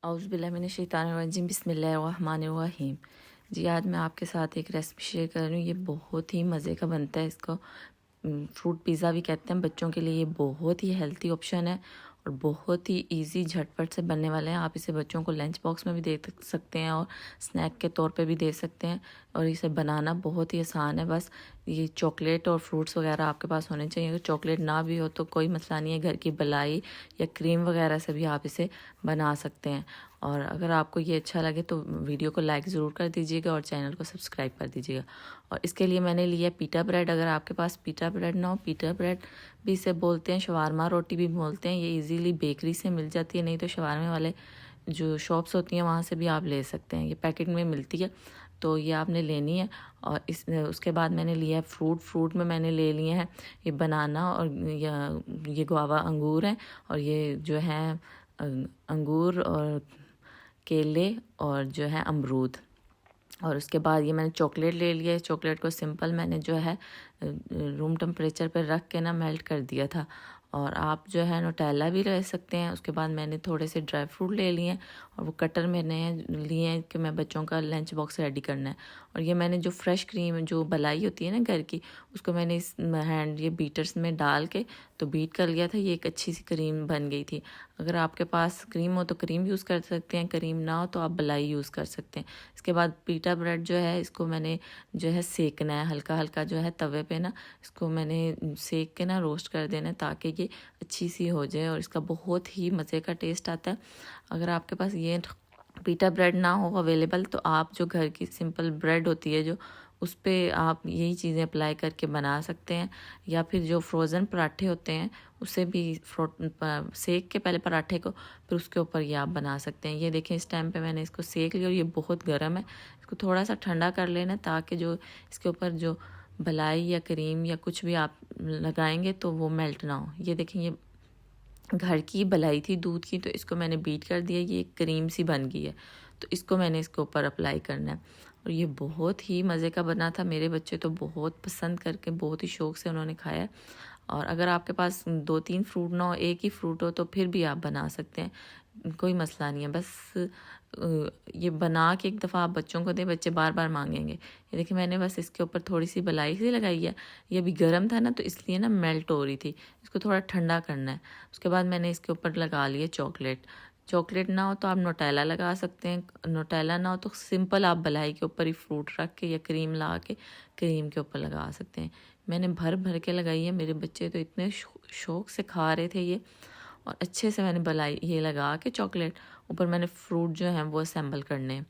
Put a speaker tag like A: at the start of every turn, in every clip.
A: औज़ुबिल्लाहिमिनश्शैतानिर्रजीम बिस्मिल्लाहिर्रहमानिर्रहीम। जी, आज मैं आपके साथ एक रेसिपी शेयर कर रही हूँ। ये बहुत ही मज़े का बनता है। इसको फ्रूट पिज़्ज़ा भी कहते हैं। बच्चों के लिए ये बहुत ही हेल्थी ऑप्शन है और बहुत ही इजी झटपट से बनने वाले हैं। आप इसे बच्चों को लंच बॉक्स में भी दे सकते हैं और स्नैक के तौर पे भी दे सकते हैं। और इसे बनाना बहुत ही आसान है। बस ये चॉकलेट और फ्रूट्स वगैरह आपके पास होने चाहिए। अगर चॉकलेट ना भी हो तो कोई मसला नहीं है, घर की मलाई या क्रीम वगैरह से भी आप इसे बना सकते हैं। और अगर आपको ये अच्छा लगे तो वीडियो को लाइक ज़रूर कर दीजिएगा और चैनल को सब्सक्राइब कर दीजिएगा। और इसके लिए मैंने लिया पीटा ब्रेड। अगर आपके पास पीटा ब्रेड ना हो, पीटा ब्रेड भी इसे बोलते हैं, शवारमा रोटी भी बोलते हैं। ये इजीली बेकरी से मिल जाती है, नहीं तो शवारमे वाले जो शॉप्स होती हैं वहाँ से भी आप ले सकते हैं। ये पैकेट में मिलती है, तो ये आपने लेनी है। और उसके बाद मैंने लिया है फ्रूट में मैंने ले लिए हैं ये बनाना और ये गुआवा अंगूर हैं। और ये जो है अंगूर और केले और जो है अमरूद। और उसके बाद ये मैंने चॉकलेट ले लिया है। चॉकलेट को सिंपल मैंने जो है रूम टेम्परेचर पर रख के ना मेल्ट कर दिया था। और आप जो है नोटेला भी ले सकते हैं। उसके बाद मैंने थोड़े से ड्राई फ्रूट ले लिए हैं और वो कटर मैंने लिए हैं कि मैं बच्चों का लंच बॉक्स रेडी करना है। और ये मैंने जो फ्रेश क्रीम जो मलाई होती है ना घर की, उसको मैंने इस ये बीटर्स में डाल के तो बीट कर लिया था। ये एक अच्छी सी क्रीम बन गई थी। अगर आपके पास क्रीम हो तो क्रीम यूज़ कर सकते हैं, क्रीम ना हो तो आप मलाई यूज़ कर सकते हैं। इसके बाद पीटा ब्रेड जो है इसको मैंने जो है सेकना है, हल्का हल्का जो है तवे पे ना इसको मैंने सेक के ना रोस्ट कर देना है ताकि ये अच्छी सी हो जाए और इसका बहुत ही मज़े का टेस्ट आता है। अगर आपके पास ये पीटा ब्रेड ना हो अवेलेबल तो आप जो घर की सिंपल ब्रेड होती है जो उस पर आप यही चीज़ें अप्लाई करके बना सकते हैं। या फिर जो फ्रोज़न पराठे होते हैं उसे भी सेक के पहले पराठे को फिर उसके ऊपर ये आप बना सकते हैं। ये देखें इस टाइम पे मैंने इसको सेक लिया और ये बहुत गर्म है। इसको थोड़ा सा ठंडा कर लेना ताकि जो इसके ऊपर जो मलाई या क्रीम या कुछ भी आप लगाएंगे तो वो मेल्ट ना हो। ये देखें ये घर की मलाई थी दूध की, तो इसको मैंने बीट कर दिया, ये क्रीम सी बन गई है। तो इसको मैंने इसके ऊपर अप्लाई करना है और ये बहुत ही मज़े का बना था। मेरे बच्चे तो बहुत पसंद करके बहुत ही शौक़ से उन्होंने खाया। और अगर आपके पास 2-3 फ्रूट ना हो, एक ही फ्रूट हो तो फिर भी आप बना सकते हैं, कोई मसला नहीं है। बस ये बना के एक दफ़ा आप बच्चों को दें, बच्चे बार बार मांगेंगे। ये देखिए मैंने बस इसके ऊपर थोड़ी सी मलाई सी लगाई है। ये अभी गर्म था ना तो इसलिए ना मेल्ट हो रही थी, इसको थोड़ा ठंडा करना है। उसके बाद मैंने इसके ऊपर लगा लिए चॉकलेट। चॉकलेट ना हो तो आप नोटेला लगा सकते हैं, नोटेला ना हो तो सिंपल आप मलाई के ऊपर ही फ्रूट रख के या क्रीम ला के क्रीम के ऊपर लगा सकते हैं। मैंने भर भर के लगाई है, मेरे बच्चे तो इतने शौक़ से खा रहे थे ये। और अच्छे से मैंने मलाई ये लगा के चॉकलेट ऊपर मैंने फ्रूट जो हैं वो असेंबल करने हैं।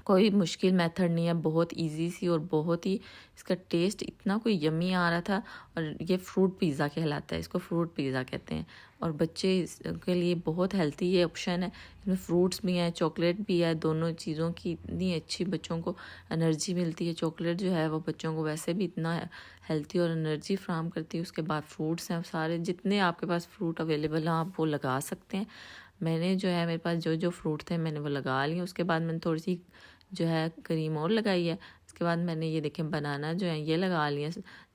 A: कोई मुश्किल मेथड नहीं है, बहुत इजी सी और बहुत ही इसका टेस्ट इतना कोई यम्मी आ रहा था। और ये फ्रूट पिज़्ज़ा कहलाता है, इसको फ्रूट पिज़्ज़ा कहते हैं। और बच्चे के लिए बहुत हेल्थी ये ऑप्शन है। इसमें फ्रूट्स भी हैं, चॉकलेट भी है, दोनों चीज़ों की इतनी अच्छी बच्चों को एनर्जी मिलती है। चॉकलेट जो है वो बच्चों को वैसे भी इतना हेल्थी और एनर्जी फ्राहम करती है। उसके बाद फ्रूट्स हैं सारे, जितने आपके पास फ्रूट अवेलेबल हैं आप वो लगा सकते हैं। मैंने जो है मेरे पास जो जो फ्रूट थे मैंने वो लगा लिए। उसके बाद मैंने थोड़ी सी जो है क्रीम और लगाई है। इसके बाद मैंने ये देखें बनाना जो है ये लगा लिया।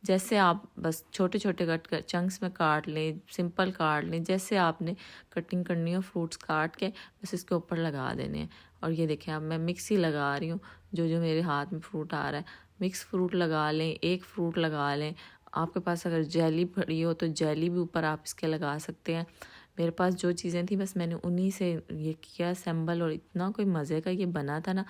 A: जैसे आप बस छोटे छोटे कट कर चंक्स में काट लें, सिंपल काट लें, जैसे आपने कटिंग करनी हो फ्रूट्स काट के बस इसके ऊपर लगा देने हैं। और ये देखें अब मैं मिक्स ही लगा रही हूँ, जो जो मेरे हाथ में फ्रूट आ रहा है मिक्स फ्रूट लगा लें, एक फ्रूट लगा लें। आपके पास अगर जेली पड़ी हो तो जेली भी ऊपर आप इसके लगा सकते हैं। मेरे पास जो चीज़ें थी बस मैंने उन्हीं से ये किया असेंबल और इतना कोई मज़े का ये बना था ना।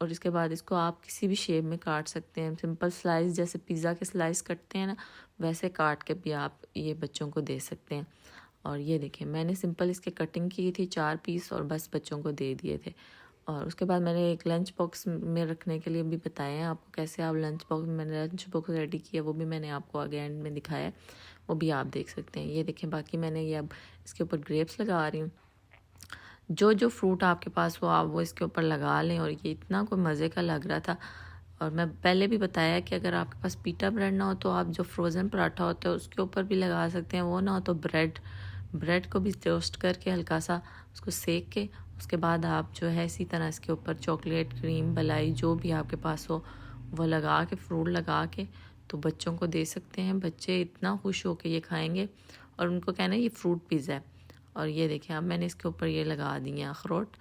A: और इसके बाद इसको आप किसी भी शेप में काट सकते हैं, सिंपल स्लाइस जैसे पिज़्ज़ा के स्लाइस कटते हैं ना वैसे काट के भी आप ये बच्चों को दे सकते हैं। और ये देखें मैंने सिंपल इसके कटिंग की थी 4 पीस और बस बच्चों को दे दिए थे। और उसके बाद मैंने एक लंच बॉक्स में रखने के लिए भी बताया है आपको कैसे आप लंच बॉक्स, मैंने लंच बॉक्स रेडी किया वो भी मैंने आपको आगे एंड में दिखाया है, वो भी आप देख सकते हैं। ये देखें बाकी मैंने ये अब इसके ऊपर ग्रेप्स लगा रही हूँ। जो जो फ्रूट आपके पास हो आप वो इसके ऊपर लगा लें। और ये इतना कोई मज़े का लग रहा था। और मैं पहले भी बताया कि अगर आपके पास पीटा ब्रेड ना हो तो आप जो फ्रोज़न पराठा होता है उसके ऊपर भी लगा सकते हैं। वो ना हो तो ब्रेड को भी टोस्ट करके हल्का सा उसको सेक के उसके बाद आप जो है इसी तरह इसके ऊपर चॉकलेट क्रीम मलाई जो भी आपके पास हो वो लगा के फ्रूट लगा के तो बच्चों को दे सकते हैं। बच्चे इतना खुश हो के ये खाएंगे और उनको कहना है ये फ्रूट पिज़्ज़ा है। और ये देखें अब मैंने इसके ऊपर ये लगा दिए अखरोट।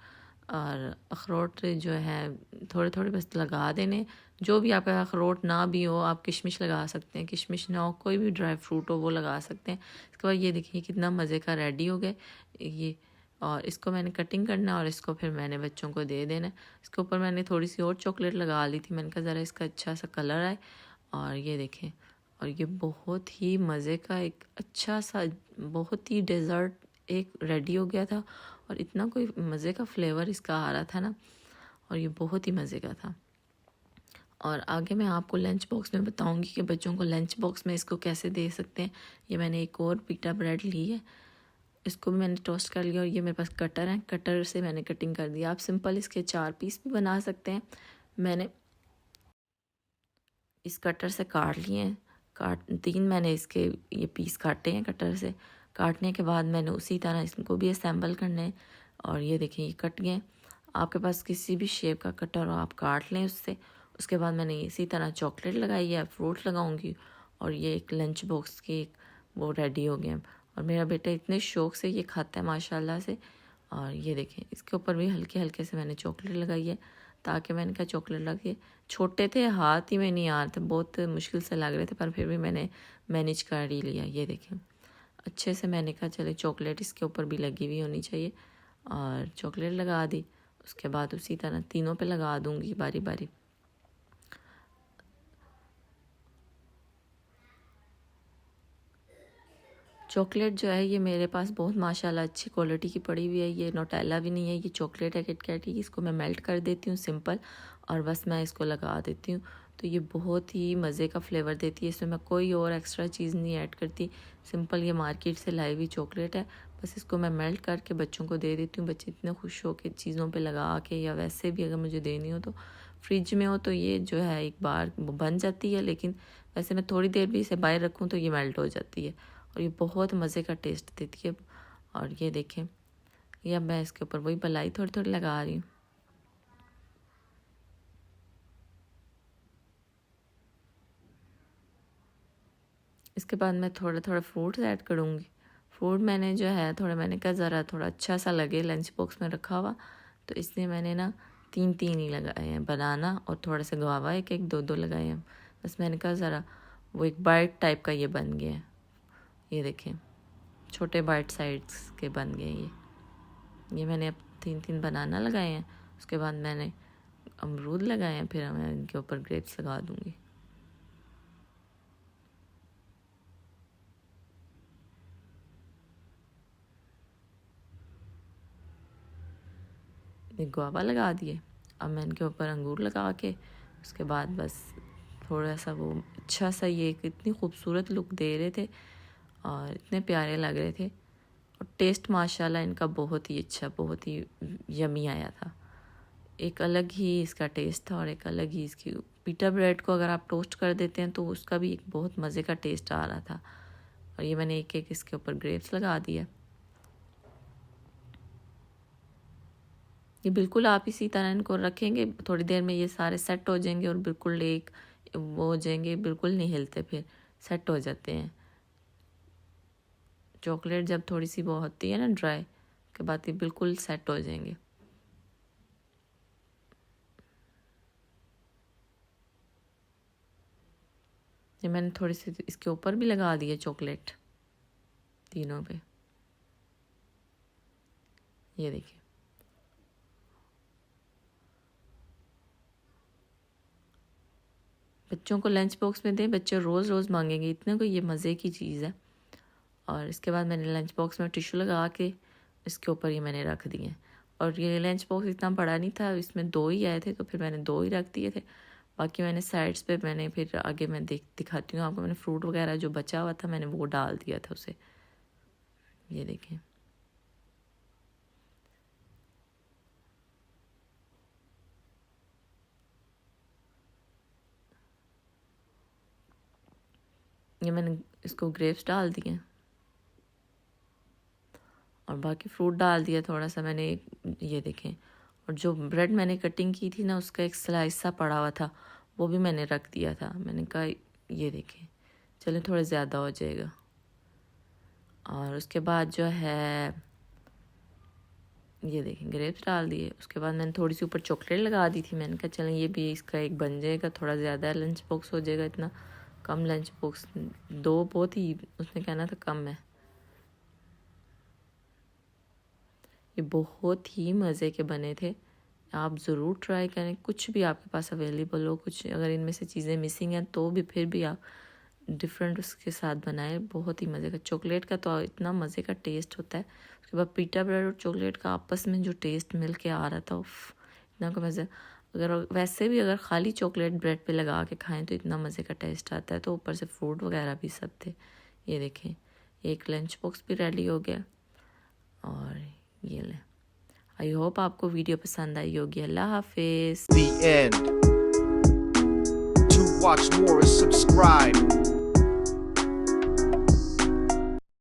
A: और अखरोट जो है थोड़े थोड़े बस लगा देने। जो भी आपका अखरोट ना भी हो आप किशमिश लगा सकते हैं, किशमिश ना हो कोई भी ड्राई फ्रूट हो वो लगा सकते हैं। इसके बाद ये देखिए कितना मज़े का रेडी हो गए ये। और इसको मैंने कटिंग करना और इसको फिर मैंने बच्चों को दे देना। इसके ऊपर मैंने थोड़ी सी और चॉकलेट लगा ली थी, मैंने कहा ज़रा इसका अच्छा सा कलर आए। और ये देखें, और ये बहुत ही मज़े का एक अच्छा सा बहुत ही डेज़र्ट एक रेडी हो गया था। और इतना कोई मज़े का फ्लेवर इसका आ रहा था ना, और ये बहुत ही मज़े का था। और आगे मैं आपको लंच बॉक्स में बताऊंगी कि बच्चों को लंच बॉक्स में इसको कैसे दे सकते हैं। ये मैंने एक और पीटा ब्रेड ली है, इसको भी मैंने टोस्ट कर लिया। और ये मेरे पास कटर है, कटर से मैंने कटिंग कर दिया। आप सिंपल इसके 4 पीस भी बना सकते हैं। मैंने इस कटर से काट लिए हैं, 3 मैंने इसके ये पीस काटे हैं कटर से। काटने के बाद मैंने उसी तरह इसको भी असेंबल करना है। और ये देखिए ये कट गए। आपके पास किसी भी शेप का कटर हो आप काट लें उससे। उसके बाद मैंने इसी तरह चॉकलेट लगाई है, फ्रूट लगाऊंगी। और ये एक लंच बॉक्स की वो रेडी हो गया। और मेरा बेटा इतने शौक से ये खाता है माशाल्लाह से। और ये देखें इसके ऊपर भी हल्के हल्के से मैंने चॉकलेट लगाई है, ताकि मैंने कहा चॉकलेट लगे। छोटे थे, हाथ ही में नहीं आ रहे थे, बहुत मुश्किल से लग रहे थे, पर फिर भी मैंने मैनेज कर ही लिया। ये देखें अच्छे से मैंने कहा चले चॉकलेट इसके ऊपर भी लगी हुई होनी चाहिए। और चॉकलेट लगा दी। उसके बाद उसी तरह तीनों पे लगा दूंगी बारी बारी। चॉकलेट जो है ये मेरे पास बहुत माशाल्लाह अच्छी क्वालिटी की पड़ी हुई है। ये नोटेला भी नहीं है, ये चॉकलेट है किटकैट की। इसको मैं मेल्ट कर देती हूँ सिंपल, और बस मैं इसको लगा देती हूँ। तो ये बहुत ही मज़े का फ्लेवर देती है। इसमें मैं कोई और एक्स्ट्रा चीज़ नहीं ऐड करती, सिंपल ये मार्केट से लाई हुई चॉकलेट है। बस इसको मैं मेल्ट करके बच्चों को दे देती हूँ। बच्चे इतने खुश हो के चीज़ों पर लगा के, या वैसे भी अगर मुझे देनी हो तो फ्रिज में हो तो ये जो है एक बार बन जाती है, लेकिन वैसे मैं थोड़ी देर भी इसे बाहर रखूँ तो ये मेल्ट हो जाती है। और ये बहुत मज़े का टेस्ट देती है। और ये देखें, ये अब मैं इसके ऊपर वही मलाई थोड़ी थोड़ी लगा रही हूँ। इसके बाद मैं थोड़ा थोड़ा फ्रूट्स ऐड करूँगी। फ्रूट मैंने जो है थोड़ा, मैंने कहा ज़रा थोड़ा अच्छा सा लगे लंच बॉक्स में रखा हुआ, तो इसलिए मैंने ना 3 ही लगाए हैं, बनाना और थोड़ा सा गुआवा, एक एक 2 लगाए हैं। बस मैंने कहा ज़रा वो एक बाइट टाइप का ये बन गया है। ये देखें छोटे बाइट साइड्स के बन गए ये मैंने अब 3 बनाना लगाए हैं। उसके बाद मैंने अमरूद लगाए हैं, फिर मैं इनके ऊपर ग्रेप्स लगा दूँगी। ये गुआवा लगा दिए। अब मैं इनके ऊपर अंगूर लगा के उसके बाद बस थोड़ा सा वो अच्छा सा ये इतनी खूबसूरत लुक दे रहे थे और इतने प्यारे लग रहे थे। और टेस्ट माशाल्लाह इनका बहुत ही अच्छा, बहुत ही यमी आया था। एक अलग ही इसका टेस्ट था और एक अलग ही इसकी पीटा ब्रेड को अगर आप टोस्ट कर देते हैं तो उसका भी एक बहुत मज़े का टेस्ट आ रहा था। और ये मैंने एक एक इसके ऊपर ग्रेप्स लगा दिया। ये बिल्कुल आप इसी तरह इनको रखेंगे, थोड़ी देर में ये सारे सेट हो जाएंगे और बिल्कुल एक वो हो जाएंगे, बिल्कुल नहीं हिलते, फिर सेट हो जाते हैं। चॉकलेट जब थोड़ी सी वो होती है ना ड्राई के बाद ये बिल्कुल सेट हो जाएंगे। ये मैंने थोड़ी सी इसके ऊपर भी लगा दिए चॉकलेट तीनों पे। ये देखिए बच्चों को लंच बॉक्स में दें, बच्चे रोज़ रोज़ मांगेंगे, इतने को ये मज़े की चीज़ है। और इसके बाद मैंने लंच बॉक्स में टिश्यू लगा के इसके ऊपर ये मैंने रख दिए। और ये लंच बॉक्स इतना बड़ा नहीं था, इसमें 2 ही आए थे तो फिर मैंने 2 ही रख दिए थे। बाकी मैंने साइड्स पे मैंने फिर आगे मैं दिखाती हूँ आपको, मैंने फ्रूट वगैरह जो बचा हुआ था मैंने वो डाल दिया था उसे। ये देखें ये मैंने इसको ग्रेप्स डाल दिए और बाकी फ्रूट डाल दिया थोड़ा सा मैंने। ये देखें, और जो ब्रेड मैंने कटिंग की थी ना उसका एक स्लाइस सा पड़ा हुआ था वो भी मैंने रख दिया था। मैंने कहा ये देखें चले थोड़ा ज़्यादा हो जाएगा। और उसके बाद जो है ये देखें ग्रेप्स डाल दिए। उसके बाद मैंने थोड़ी सी ऊपर चॉकलेट लगा दी थी। मैंने कहा चलें ये भी इसका एक बन जाएगा, थोड़ा ज़्यादा लंच बॉक्स हो जाएगा, इतना कम लंच बॉक्स, 2 बहुत ही उसने कहना था कम है। ये बहुत ही मज़े के बने थे, आप ज़रूर ट्राई करें। कुछ भी आपके पास अवेलेबल हो, कुछ अगर इनमें से चीज़ें मिसिंग हैं तो भी फिर भी आप डिफरेंट उसके साथ बनाए, बहुत ही मज़े का। चॉकलेट का तो इतना मज़े का टेस्ट होता है। उसके बाद पीटा ब्रेड और चॉकलेट का आपस में जो टेस्ट मिल के आ रहा था, उफ, इतना का मज़ा। अगर वैसे भी अगर खाली चॉकलेट ब्रेड पे लगा के खाएं तो इतना मज़े का टेस्ट आता है। तो ऊपर से फ्रूट वगैरह भी सब थे। ये देखें एक लंच बॉक्स भी रेडी हो गया। और ये लें, आई होप आपको वीडियो पसंद आई होगी। अल्लाह हाफिज़।
B: The end. To watch more, subscribe.